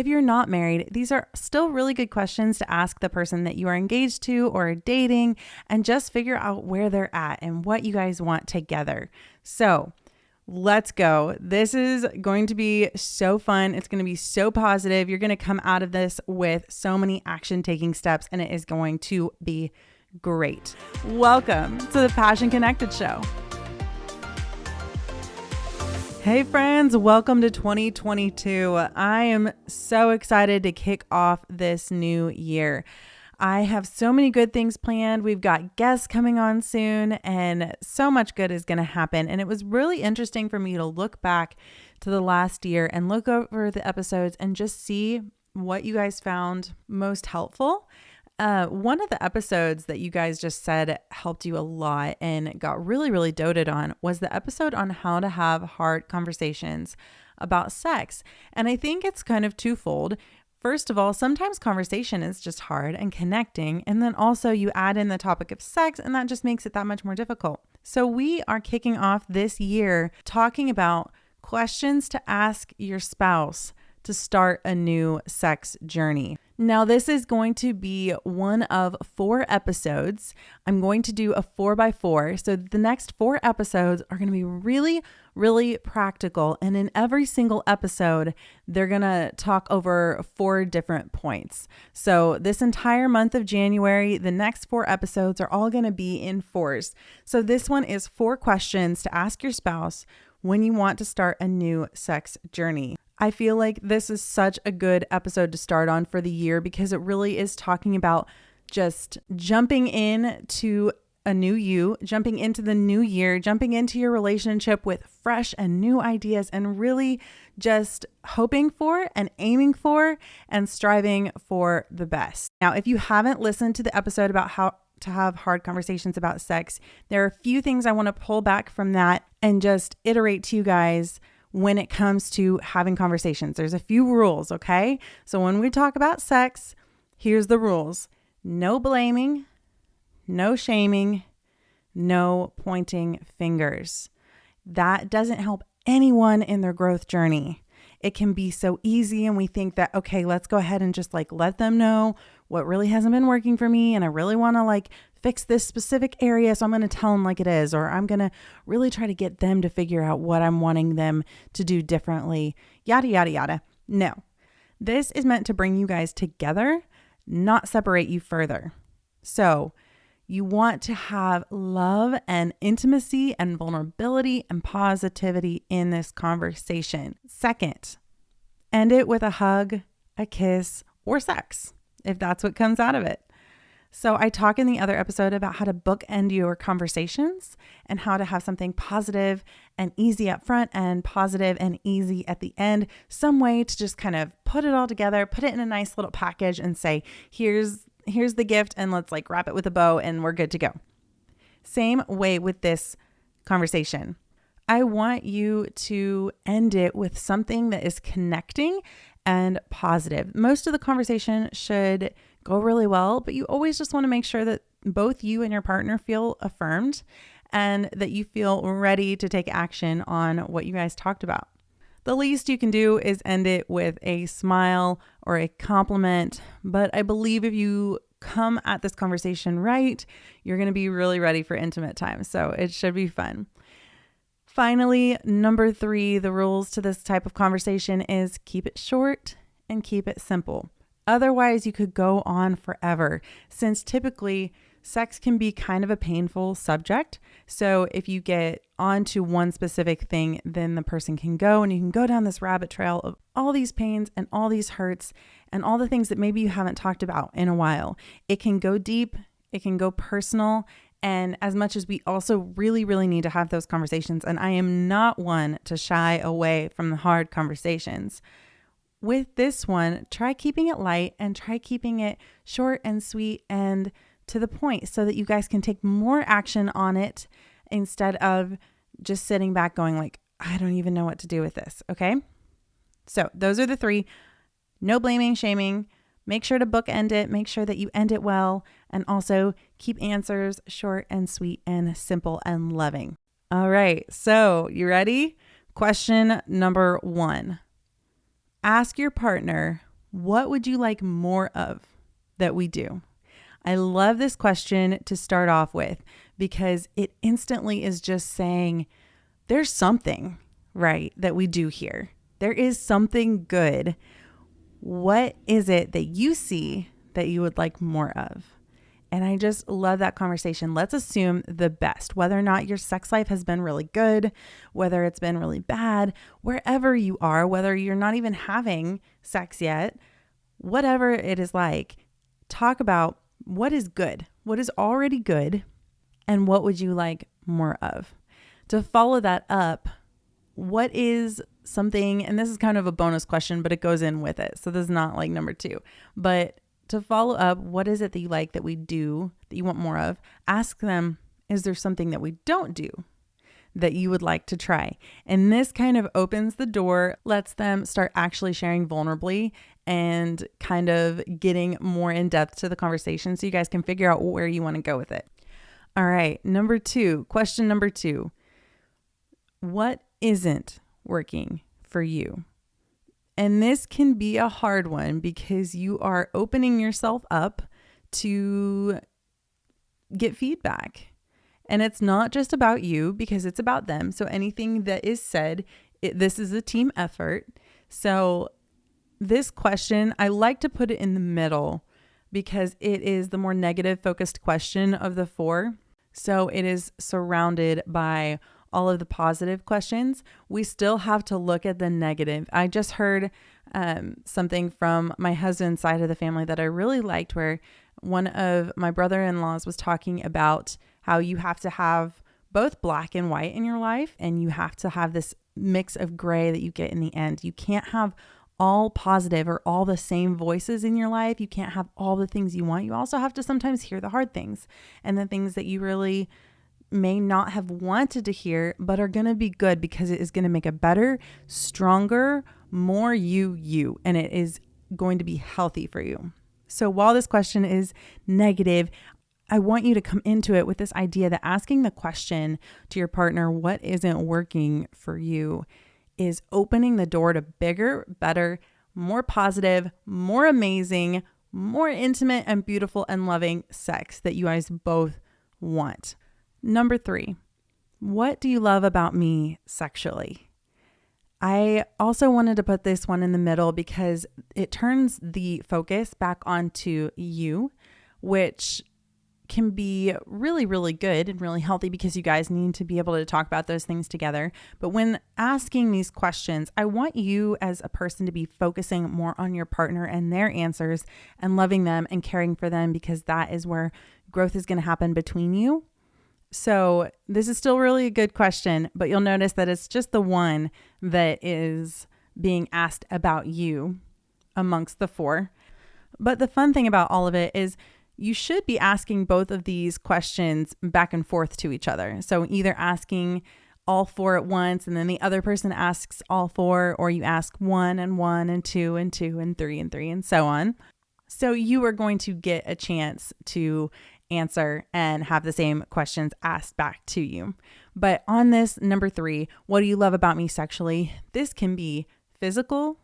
if you're not married, these are still really good questions to ask the person that you are engaged to or are dating, and just figure out where they're at and what you guys want together. So let's go. This is going to be so fun. It's going to be so positive. You're going to come out of this with so many action taking steps, and it is going to be great. Welcome to the Passion Connected Show. Hey friends, welcome to 2022. I am so excited to kick off this new year. I have so many good things planned. We've got guests coming on soon, and so much good is going to happen. And it was really interesting for me to look back to the last year and look over the episodes and just see what you guys found most helpful. One of the episodes that you guys just said helped you a lot and got really doted on was the episode on how to have hard conversations about sex. And I think it's kind of twofold. First of all, sometimes conversation is just hard and connecting. And then also you add in the topic of sex, and that just makes it that much more difficult. So we are kicking off this year talking about questions to ask your spouse to start a new sex journey. Now, this is going to be one of 4 episodes. I'm going to do a 4x4. So the next 4 episodes are going to be really practical. And in every single episode, they're going to talk over 4 different points. So this entire month of January, the next 4 episodes are all going to be in 4s. So this one is 4 questions to ask your spouse when you want to start a new sex journey. I feel like this is such a good episode to start on for the year because it really is talking about just jumping into a new you, jumping into the new year, jumping into your relationship with fresh and new ideas, and really just hoping for and aiming for and striving for the best. Now, if you haven't listened to the episode about how to have hard conversations about sex, there are a few things I want to pull back from that and just iterate to you guys when it comes to having conversations. There's a few rules, okay? So when we talk about sex, here's the rules. No blaming, no shaming, no pointing fingers. That doesn't help anyone in their growth journey. It can be so easy, and we think that, okay, let's go ahead and just let them know what really hasn't been working for me, and I really want to fix this specific area, so I'm going to tell them like it is, or I'm going to really try to get them to figure out what I'm wanting them to do differently, yada, yada, yada. No, this is meant to bring you guys together, not separate you further. So you want to have love and intimacy and vulnerability and positivity in this conversation. Second, end it with a hug, a kiss, or sex, if that's what comes out of it. So I talk in the other episode about how to bookend your conversations and how to have something positive and easy up front and positive and easy at the end. Some way to just kind of put it all together, put it in a nice little package and say, here's the gift, and let's wrap it with a bow and we're good to go. Same way with this conversation. I want you to end it with something that is connecting and positive. Most of the conversation should go really well, but you always just want to make sure that both you and your partner feel affirmed and that you feel ready to take action on what you guys talked about. The least you can do is end it with a smile or a compliment, but I believe if you come at this conversation right, you're going to be really ready for intimate time. So it should be fun. Finally, number 3, the rules to this type of conversation is keep it short and keep it simple. Otherwise, you could go on forever, since typically sex can be kind of a painful subject. So if you get onto one specific thing, then the person can go and you can go down this rabbit trail of all these pains and all these hurts and all the things that maybe you haven't talked about in a while. It can go deep, it can go personal. And as much as we also really need to have those conversations, and I am not one to shy away from the hard conversations, with this one, try keeping it light and try keeping it short and sweet and to the point so that you guys can take more action on it instead of just sitting back going I don't even know what to do with this. Okay. So those are the 3. No blaming, shaming. Make sure to bookend it. Make sure that you end it well. And also keep answers short and sweet and simple and loving. All right. So you ready? Question number 1. Ask your partner What would you like more of that we do? I love this question to start off with because it instantly is just saying there's something, right, that we do here. There is something good. What is it that you see that you would like more of? And I just love that conversation. Let's assume the best, whether or not your sex life has been really good, whether it's been really bad, wherever you are, whether you're not even having sex yet, whatever it is like, talk about what is good, what is already good, and what would you like more of? To follow that up, what is something, and this is kind of a bonus question, but it goes in with it. So this is not like number 2, but to follow up, what is it that you like that we do that you want more of? Ask them, is there something that we don't do that you would like to try? And this kind of opens the door, lets them start actually sharing vulnerably and kind of getting more in depth to the conversation so you guys can figure out where you want to go with it. All right, question number 2. What isn't working for you? And this can be a hard one because you are opening yourself up to get feedback. And it's not just about you because it's about them. So anything that is said, this is a team effort. So this question, I like to put it in the middle because it is the more negative focused question of the 4. So it is surrounded by all of the positive questions. We still have to look at the negative. I just heard something from my husband's side of the family that I really liked, where one of my brother-in-laws was talking about how you have to have both black and white in your life, and you have to have this mix of gray that you get in the end. You can't have all positive or all the same voices in your life. You can't have all the things you want. You also have to sometimes hear the hard things and the things that you really may not have wanted to hear, but are going to be good because it is going to make a better, stronger, more you, and it is going to be healthy for you. So while this question is negative, I want you to come into it with this idea that asking the question to your partner, what isn't working for you, is opening the door to bigger, better, more positive, more amazing, more intimate and beautiful and loving sex that you guys both want. Number 3, what do you love about me sexually? I also wanted to put this one in the middle because it turns the focus back onto you, which can be really, really good and really healthy because you guys need to be able to talk about those things together. But when asking these questions, I want you as a person to be focusing more on your partner and their answers and loving them and caring for them, because that is where growth is going to happen between you. So this is still really a good question, but you'll notice that it's just the one that is being asked about you amongst the 4. But the fun thing about all of it is you should be asking both of these questions back and forth to each other. So either asking all 4 at once and then the other person asks all 4, or you ask 1 and 1 and 2 and 2 and 3 and 3 and so on. So you are going to get a chance to answer and have the same questions asked back to you. But on this number 3, what do you love about me sexually? This can be physical,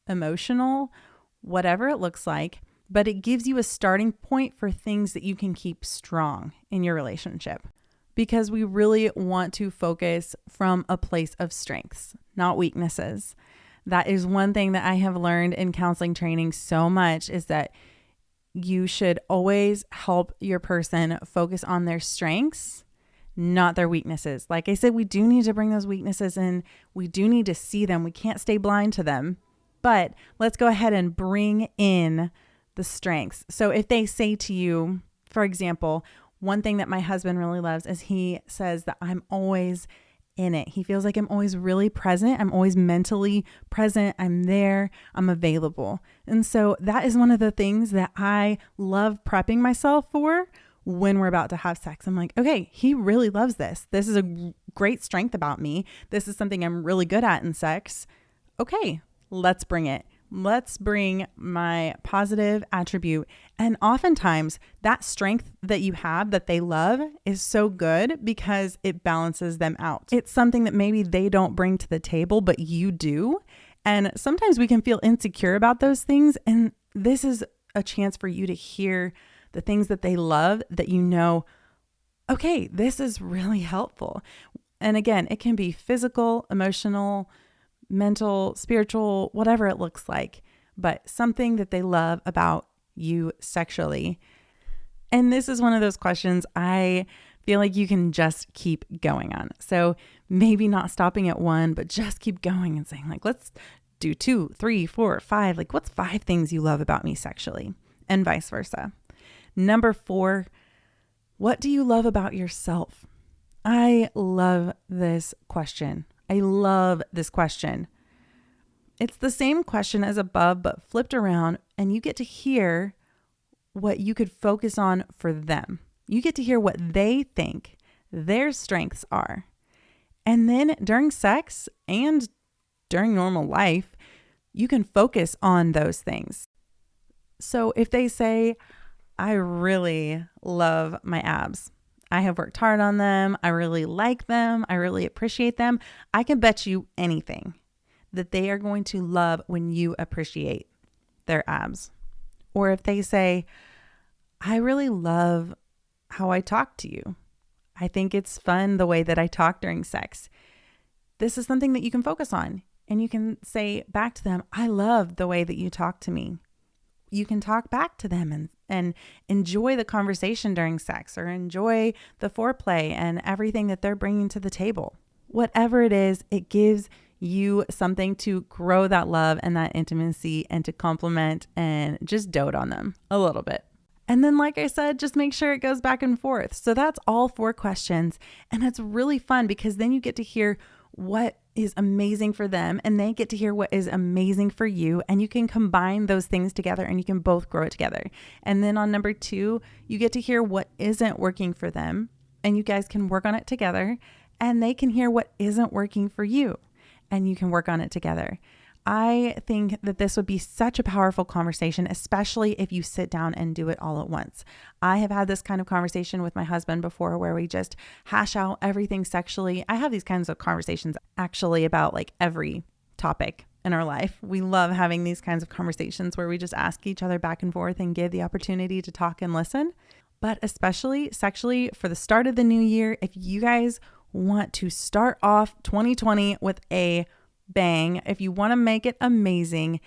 emotional, whatever it looks like, but it gives you a starting point for things that you can keep strong in your relationship, because we really want to focus from a place of strengths, not weaknesses. That is one thing that I have learned in counseling training so much, is that you should always help your person focus on their strengths, not their weaknesses. Like I said, we do need to bring those weaknesses in. We do need to see them. We can't stay blind to them, but let's go ahead and bring in the strengths. So if they say to you, for example, one thing that my husband really loves is he says that I'm always in it. He feels like I'm always really present. I'm always mentally present. I'm there. I'm available. And so that is one of the things that I love prepping myself for when we're about to have sex. I'm like, okay, he really loves this. This is a great strength about me. This is something I'm really good at in sex. Okay, let's bring it. Let's bring my positive attribute. And oftentimes that strength that you have that they love is so good because it balances them out. It's something that maybe they don't bring to the table, but you do. And sometimes we can feel insecure about those things. And this is a chance for you to hear the things that they love that you know, okay, this is really helpful. And again, it can be physical, emotional, mental, spiritual, whatever it looks like, but something that they love about you sexually. And this is one of those questions I feel like you can just keep going on. So maybe not stopping at one, but just keep going and saying like, let's do 2, 3, 4, 5. Like, what's 5 things you love about me sexually? And vice versa. Number 4, what do you love about yourself? I love this question. I love this question. It's the same question as above, but flipped around, and you get to hear what you could focus on for them. You get to hear what they think their strengths are. And then during sex and during normal life, you can focus on those things. So if they say, I really love my abs, I have worked hard on them, I really like them, I really appreciate them, I can bet you anything that they are going to love when you appreciate their abs. Or if they say, I really love how I talk to you. I think it's fun the way that I talk during sex. This is something that you can focus on. And you can say back to them, I love the way that you talk to me. You can talk back to them and enjoy the conversation during sex, or enjoy the foreplay and everything that they're bringing to the table. Whatever it is, it gives you something to grow that love and that intimacy and to compliment and just dote on them a little bit. And then, like I said, just make sure it goes back and forth. So that's all 4 questions. And it's really fun because then you get to hear what is amazing for them and they get to hear what is amazing for you. And you can combine those things together and you can both grow it together. And then on number 2, you get to hear what isn't working for them and you guys can work on it together, and they can hear what isn't working for you and you can work on it together. I think that this would be such a powerful conversation, especially if you sit down and do it all at once. I have had this kind of conversation with my husband before where we just hash out everything sexually. I have these kinds of conversations actually about like every topic in our life. We love having these kinds of conversations where we just ask each other back and forth and give the opportunity to talk and listen. But especially sexually for the start of the new year, if you guys want to start off 2020 with a bang, if you want to make it amazing,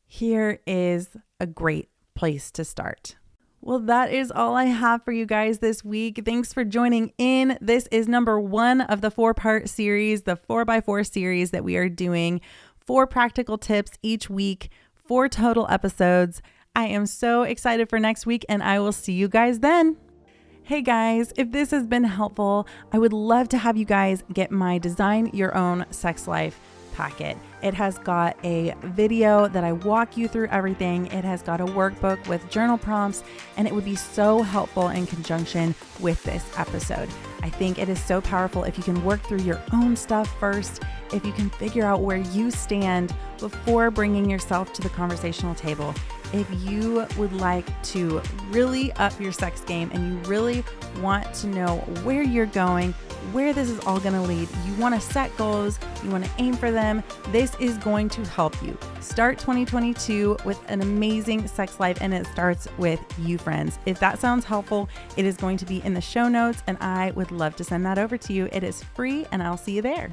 here is a great place to start. Well, that is all I have for you guys this week. Thanks for joining in. This is number 1 of the 4-part series, the 4x4 series that we are doing. 4 practical tips each week, 4 total episodes. I am so excited for next week, and I will see you guys then. Hey guys, if this has been helpful, I would love to have you guys get my Design Your Own Sex Life packet. It has got a video that I walk you through everything. It has got a workbook with journal prompts, and it would be so helpful in conjunction with this episode. I think it is so powerful if you can work through your own stuff first, if you can figure out where you stand before bringing yourself to the conversational table. If you would like to really up your sex game and you really want to know where you're going, where this is all going to lead, you want to set goals, you want to aim for them, this is going to help you start 2022 with an amazing sex life, and it starts with you, friends. If that sounds helpful, it is going to be in the show notes, and I would love to send that over to you. It is free, and I'll see you there.